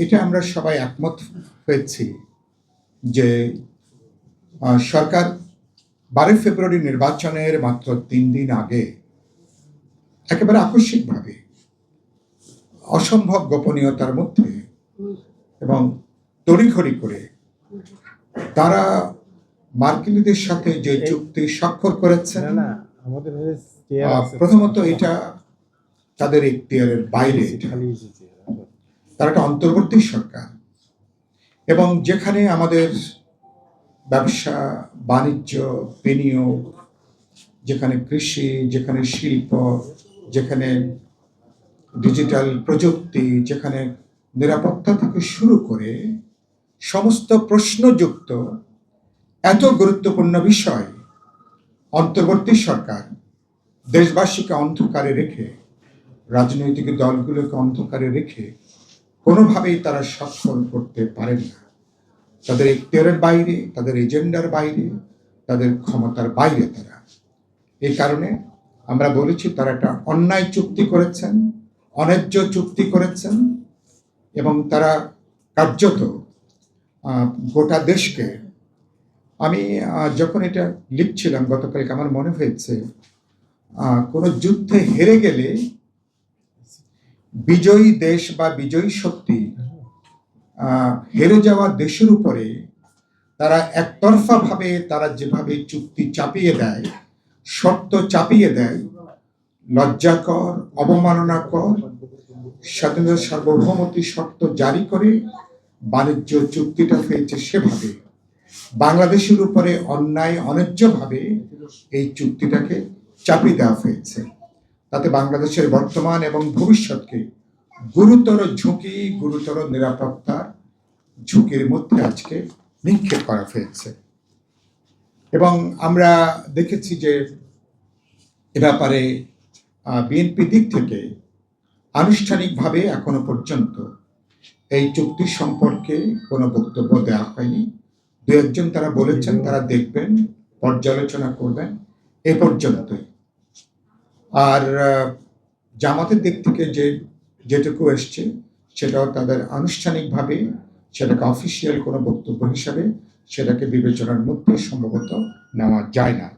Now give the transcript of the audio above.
এটা আমরা সবাই একমত হয়েছি যে সরকার 12 ফেব্রুয়ারি নির্বাচনের মাত্র 3 দিন আগে একেবারে আকস্মিকভাবে অসম্ভব গোপনীয়তার মধ্যে এবং তড়িঘড়ি করে তারা মার্কিনীদের সাথে যে চুক্তি স্বাক্ষর করেছেন, প্রথমত এটা তাদের এখতিয়ারের বাইরে। তারা একটা অন্তর্বর্তী সরকার এবং যেখানে আমাদের ব্যবসা বাণিজ্য বিনিয়োগ, যেখানে কৃষি, যেখানে শিল্প, যেখানে ডিজিটাল প্রযুক্তি, যেখানে নিরাপত্তা থেকে শুরু করে সমস্ত প্রশ্নযুক্ত এত গুরুত্বপূর্ণ বিষয় অন্তর্বর্তী সরকার দেশবাসীকে অন্ধকারে রেখে, রাজনৈতিক দলগুলোকে অন্ধকারে রেখে কোনোভাবেই তারা স্বাক্ষর করতে পারেন না। তাদের এখতিয়ারের বাইরে, তাদের এজেন্ডার বাইরে, তাদের ক্ষমতার বাইরে তারা। এই কারণে আমরা বলেছি তারা একটা অন্যায় চুক্তি করেছেন, অন্যায্য চুক্তি করেছেন এবং তারা কার্যত গোটা দেশকে, আমি যখন এটা লিখছিলাম গতকালকে আমার মনে হয়েছে কোনো যুদ্ধে হেরে গেলে বিজয়ী দেশ বা বিজয়ী শক্তি হেরে যাওয়া দেশের উপরে তারা একতরফা ভাবে তারা যেভাবে চুক্তি চাপিয়ে দেয়, শর্ত চাপিয়ে দেয়, লজ্জাকর, অবমাননাকর, স্বাধীনতা সার্বভৌমত্ব শর্ত জারি করে বাণিজ্য চুক্তিটা হয়েছে, সেভাবে বাংলাদেশের উপরে অন্যায় অন্যায্যভাবে এই চুক্তিটাকে চাপিয়ে দেওয়া হয়েছে। তাতে বাংলাদেশের বর্তমান এবং ভবিষ্যৎকে গুরুতর ঝুঁকি, গুরুতর নিরাপত্তার ঝুঁকির মধ্যে আজকে নিক্ষেপ করা হয়েছে। এবং আমরা দেখেছি যে এ ব্যাপারে বিএনপি দিক থেকে আনুষ্ঠানিকভাবে এখনো পর্যন্ত এই চুক্তি সম্পর্কে কোনো বক্তব্য দেওয়া হয়নি। দু একজন তারা বলেছেন তারা দেখবেন, পর্যালোচনা করবেন, এ পর্যন্তই। আর জামাতের দিক থেকে যেটুকু এসছে সেটাও তাদের আনুষ্ঠানিকভাবে সেটাকে অফিসিয়াল কোনো বক্তব্য হিসাবে সেটাকে বিবেচনার মধ্যে সম্ভবত নেওয়া যায় না।